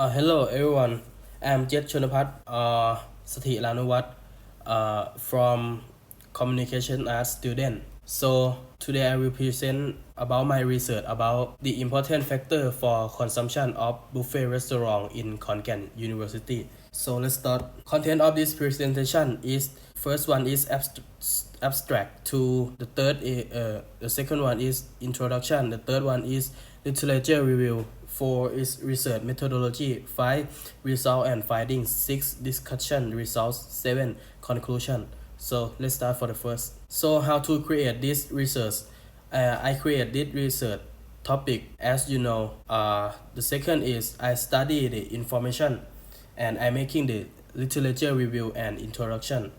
Hello everyone, I'm Jet Chonapat Sathi Lanuwat from Communication Arts student. So today I will present about my research about the important factor for consumption of buffet restaurant in Khon Kaen University. So let's start. Content of this presentation is first one is abstract. To the the second one is introduction. The third one is literature review. 4 is research methodology. 5 result and findings. 6 discussion results. 7 conclusion. So let's start for the first. So how to create this research? I create this research topic as you know. The second is I study the information and I'm making the literature review and introduction.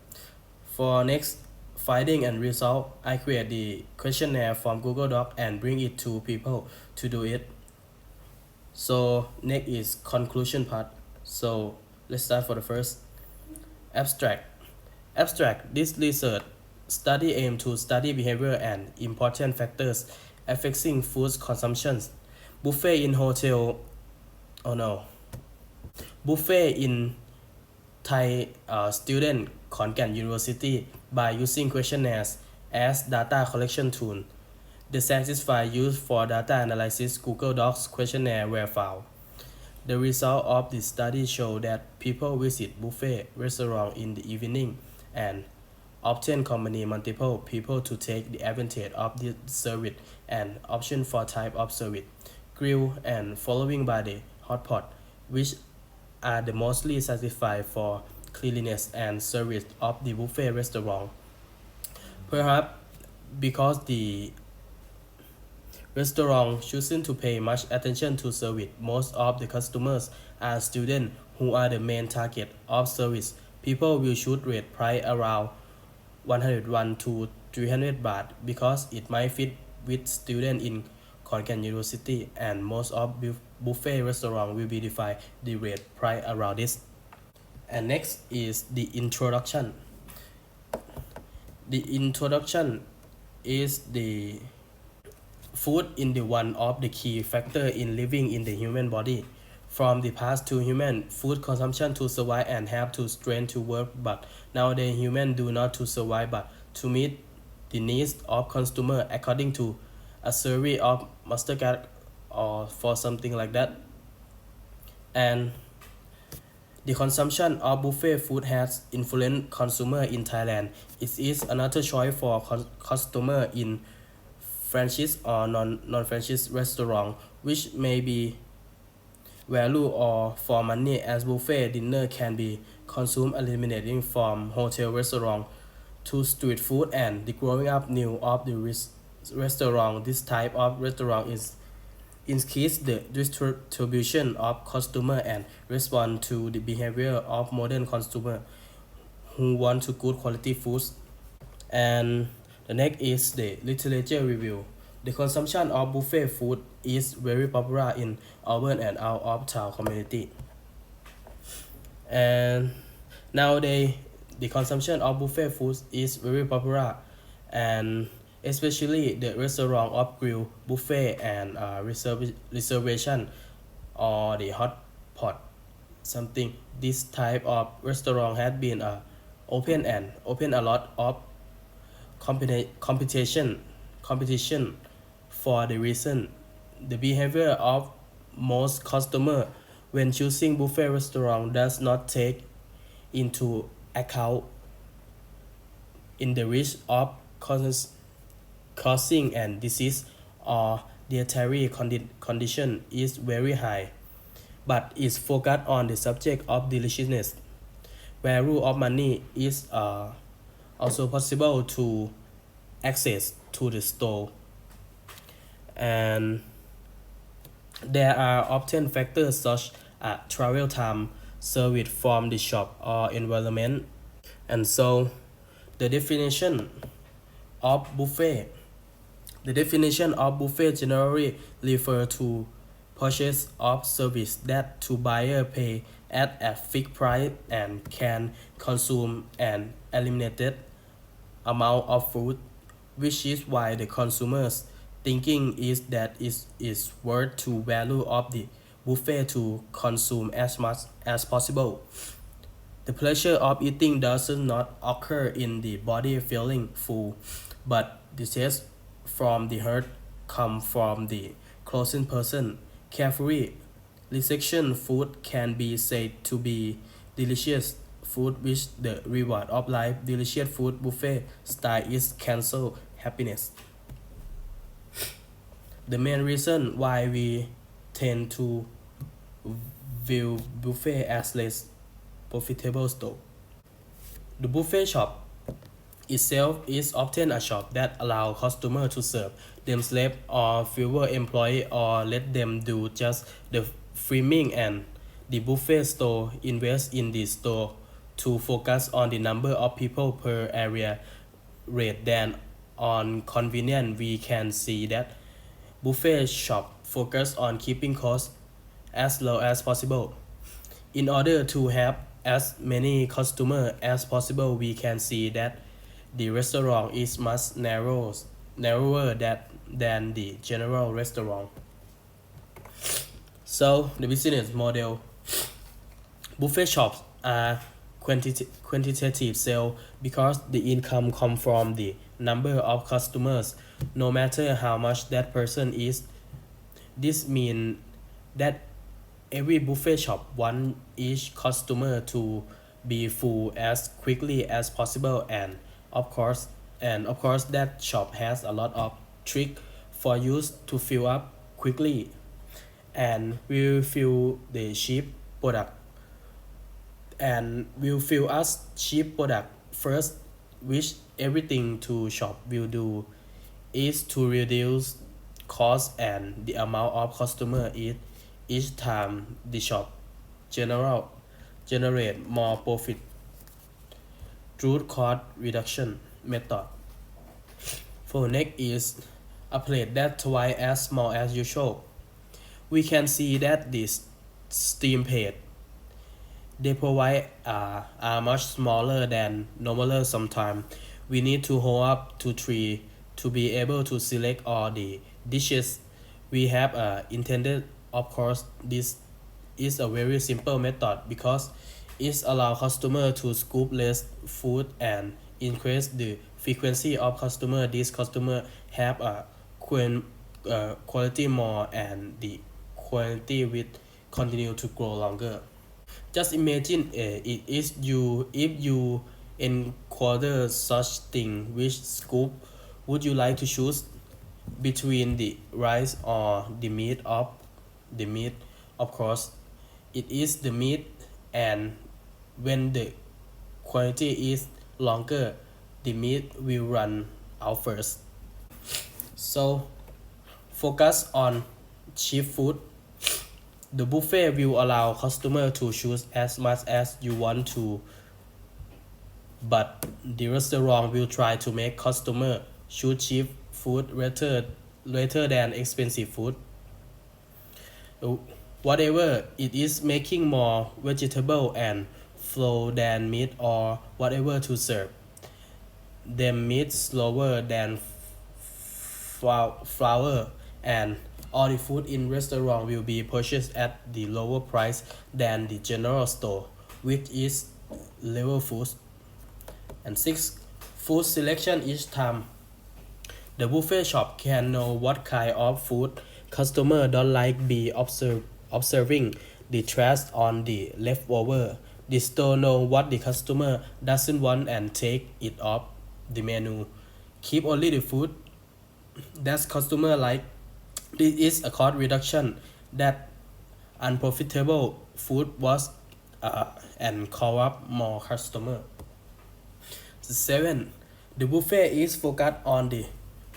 For next finding and result, I create the questionnaire from Google Doc and bring it to people to do it. So next is conclusion part. So let's start for the first. Abstract. This research study aim to study behavior and important factors affecting food consumption. Buffet in hotel. Oh no. Buffet in Thai student Khon Kaen University by using questionnaires as data collection tool. The satisfy used for data analysis Google Docs questionnaire were found. The result of the study show that people visit buffet restaurant in the evening and often accompany multiple people to take the advantage of the service and option for type of service, grill and following by the hot pot, which are the mostly satisfied for cleanliness and service of the buffet restaurant. Perhaps because the restaurant choosing to pay much attention to service, most of the customers are students who are the main target of service. People will should rate price around 101 to 300 baht because it might fit with students in Khon Kaen University and most of buffet restaurant will be defined the rate price around this. And next is the introduction. The introduction is the food in the one of the key factor in living in the human body. From the past to human, food consumption to survive and have to strength to work, but nowadays human do not to survive but to meet the needs of consumer according to a survey of Mastercard or for something like that. And the consumption of buffet food has influenced consumer in Thailand. It is another choice for customer in franchise or non-franchise restaurant, which may be value or for money as buffet dinner can be consumed eliminating from hotel restaurant to street food and the growing up new of the restaurant. This type of restaurant is increase the distribution of customer and respond to the behavior of modern consumer who want to good quality foods. And the next is the literature review. The consumption of buffet food is very popular in urban and out of town community. And nowadays, the consumption of buffet food is very popular, and especially the restaurant of grill, buffet, and reservation or the hot pot something. This type of restaurant has been open a lot of competition for the reason the behavior of most customer when choosing buffet restaurant does not take into account in the risk of causing and disease or dietary condition is very high, but is focused on the subject of deliciousness. Value of money is also possible to access to the store, and there are often factors such as travel time, service from the shop, or environment. And so, the definition of buffet. The definition of buffet generally refers to purchase of service that to buyer pay at a fixed price and can consume an eliminated amount of food, which is why the consumers thinking is that is worth to value of the buffet to consume as much as possible. The pleasure of eating does not occur in the body feeling full, but the taste from the heart come from the closing person. Carefully resection food can be said to be delicious food which the reward of life. Delicious food buffet style is cancel happiness. The main reason why we tend to view buffet as less profitable store. The buffet shop itself is often a shop that allows customers to serve themselves or fewer employees or let them do just the framing, and the buffet store invests in the store to focus on the number of people per area rather than on convenience. We can see that buffet shop focus on keeping costs as low as possible. In order to have as many customers as possible, we can see that the restaurant is much narrower than the general restaurant. So the business model, buffet shops are quantitative sale because the income come from the number of customers, no matter how much that person is. This means that every buffet shop wants each customer to be full as quickly as possible, and of course that shop has a lot of trick for you to fill up quickly, and will fill the cheap product and will fill us cheap product first, which everything to shop will do is to reduce cost and the amount of customer each time the shop general generate more profit through cost reduction method. For next is a plate that's twice as small as usual. We can see that this steam plate they provide are much smaller than normal. Sometimes we need to hold up to three to be able to select all the dishes we have intended. Of course, this is a very simple method because it allows customer to scoop less food and increase the frequency of customer. These customer have a quality more, and the quality will continue to grow longer. Just imagine it is you if you encounter such thing. Which scoop would you like to choose between the rice or the meat? Of course, it is the meat, and when the quality is longer, the meat will run out first. So focus on cheap food. The buffet will allow customer to choose as much as you want to, but the restaurant will try to make customer choose cheap food rather than expensive food. Whatever it is, making more vegetable and flour than meat or whatever to serve them meat slower than flour, and all the food in restaurant will be purchased at the lower price than the general store, which is level foods. And 6, food selection each time. The buffet shop can know what kind of food customer don't like. Be observing the trash on the leftover. The store know what the customer doesn't want and take it off the menu. Keep only the food that customer like. This is a cost reduction that unprofitable food was and call up more customer. 7, the buffet is focused on the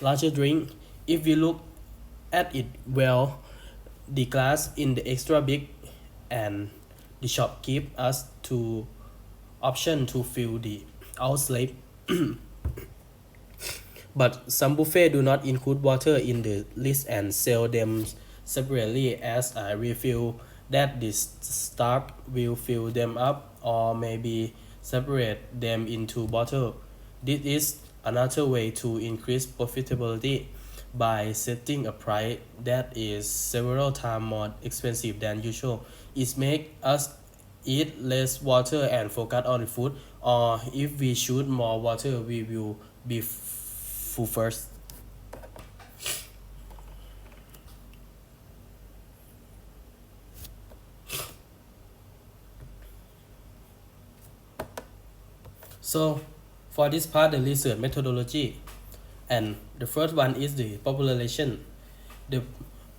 larger drink. If we look at it well, the glass in the extra big, and the shop give us two option to fill the outlet. But some buffet do not include water in the list and sell them separately as a refill that the staff will fill them up or maybe separate them into bottle. This is another way to increase profitability. by setting a price that is several times more expensive than usual. It makes us eat less water and focus on the food, or if we shoot more water, we will be full first. So, for this part, the research methodology, and the first one is the population. The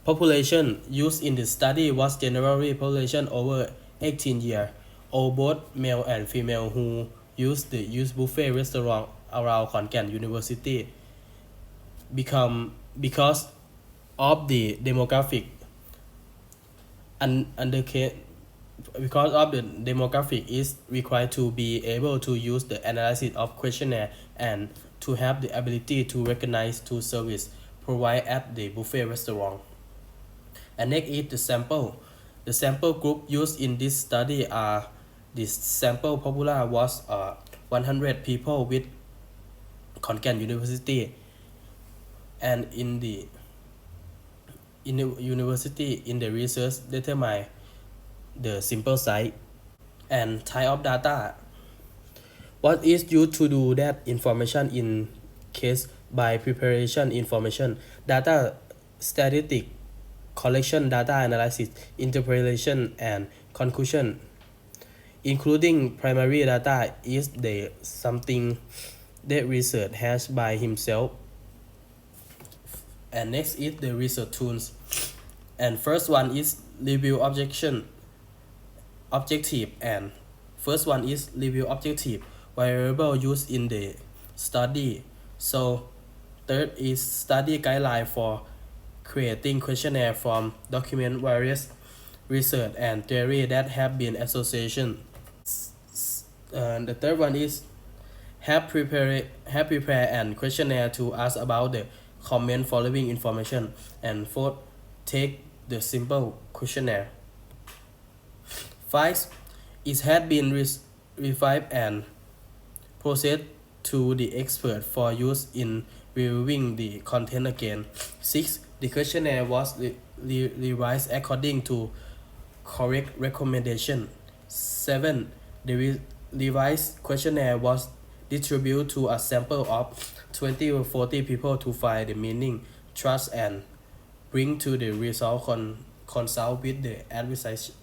population used in the study was generally population over 18 years old, both male and female, who used the use buffet restaurant around Khon Kaen University. Because of the demographic under because of the demographic is required to be able to use the analysis of questionnaire and to have the ability to recognize two service provided at the buffet restaurant. And next is the sample. The sample group used in this study are this sample popular was 100 people with Khon Kaen University, and in the university in the research determine the sample size and type of data. What is used to do that information in case by preparation information, data statistic, collection, data analysis, interpretation, and conclusion, including primary data, is the something that research has by himself. And next is the research tools. And first one is review objective, and first one is review objective variable used in the study. So third is study guideline for creating questionnaire from document various research and theory that have been association. The third one is have prepare and questionnaire to ask about the comment following information. And fourth, take the simple questionnaire. 5. It had been revised and processed to the expert for use in reviewing the content again. 6. The questionnaire was revised according to correct recommendation. 7. The revised questionnaire was distributed to a sample of 20 or 40 people to find the meaning, trust, and bring to the result consult with the advisor.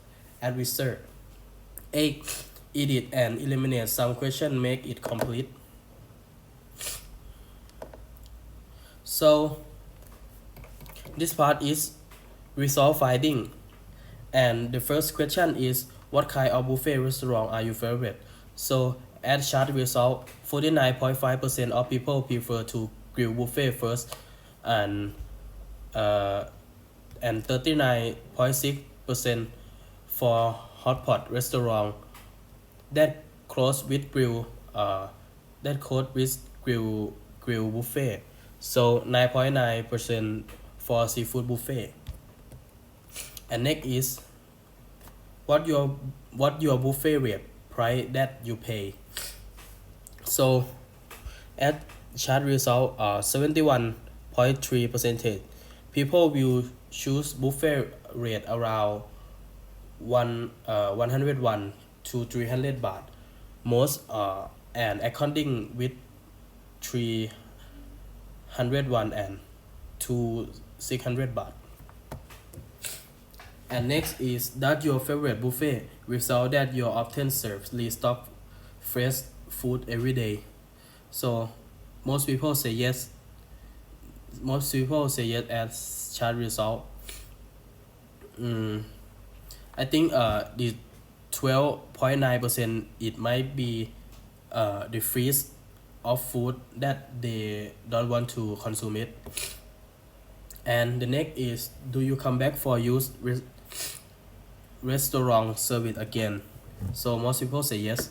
8. Edit and eliminate some question, make it complete. So this part is result finding, and the first question is what kind of buffet restaurant are your favorite? So at chart result, 49.5% of people prefer to grill buffet first, and 39.6% for hot pot restaurant that close with grill buffet. So 9.9% for seafood buffet. And next is what your buffet rate price that you pay. So at chart result, 71.3% people will choose buffet rate around 101 to 300 baht most, and according with 301 and to 600 baht. And next is that your favorite buffet result that you often serve restock fresh food every day. So most people say yes as chart result. I think the 12.9% it might be the freeze of food that they don't want to consume it. And the next is, do you come back for use restaurant service again? So most people say yes.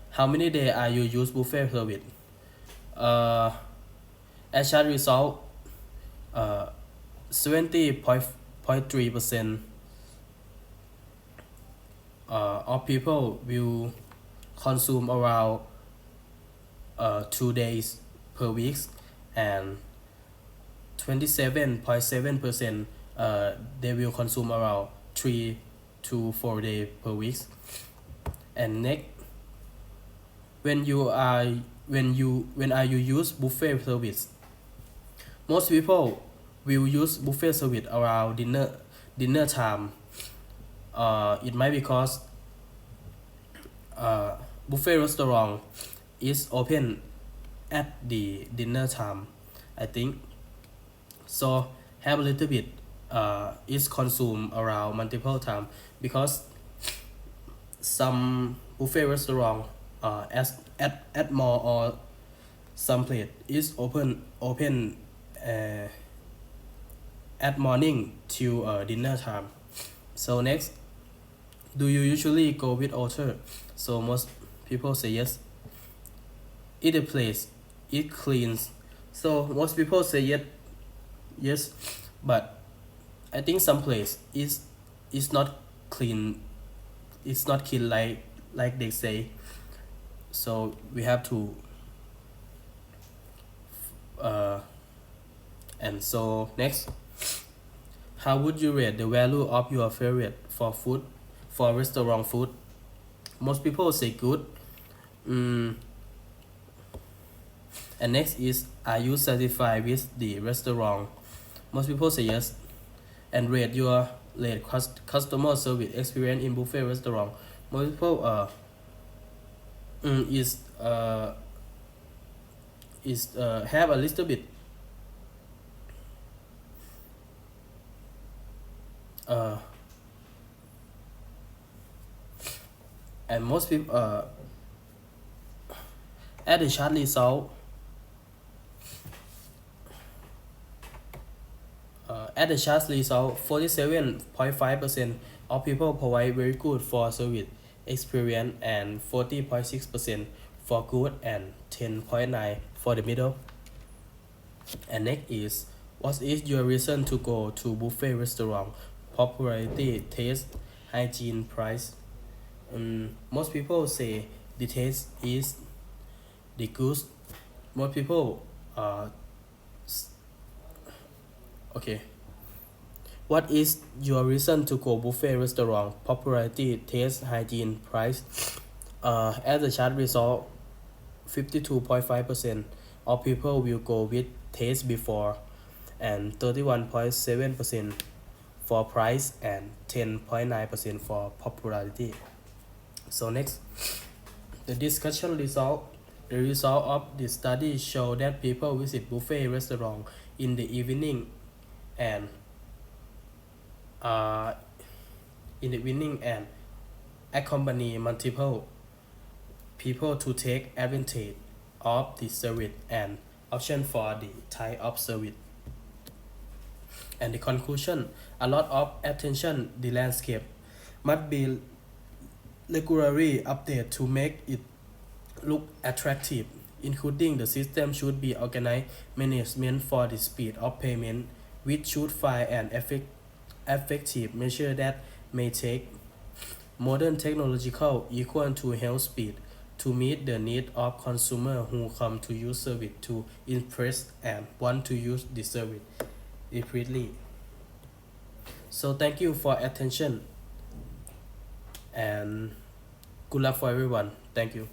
How many days are you use buffet service? As a result, 70.3% of people will consume around 2 days per week, and 27.7% they will consume around 3 to 4 days per week. And next, when are you use buffet service? Most people will use buffet service around dinner time. It might because buffet restaurant is open at the dinner time, I think. So have a little bit is consumed around multiple time, because some buffet restaurant at mall or some place is open at morning till dinner time. So next, do you usually go with author? So most people say yes. Is the place it cleans? So most people say yes, but I think some place is not clean. It's not clean like they say. So we have to and so next, how would you rate the value of your favorite for restaurant food? Most people say good. And next is, are you satisfied with the restaurant? Most people say yes. And rate your customer service experience in buffet restaurant. Most people is have a little bit and most people at the chat result at the chat result 47.5% of people provide very good for service experience, and 40.6% for good, and 10.9 for the middle. And next is, what is your reason to go to buffet restaurant? Popularity, taste, hygiene, price. Most people say the taste is the good. Most people okay. What is your reason to go buffet restaurant? Popularity, taste, hygiene, price. As the chat result, 52.5% of people will go with taste before, and 31.7% for price, and 10.9% for popularity. So next, the discussion result. The result of the study show that people visit buffet restaurant in the evening and accompany multiple people to take advantage of the service and option for the type of service. And the conclusion, a lot of attention the landscape must be regularly updated to make it look attractive, including the system should be organized management for the speed of payment, which should find an effective measure that may take modern technological equal to health speed to meet the need of consumers who come to use service to impress and want to use the service repeatedly. So thank you for attention and good luck for everyone. Thank you.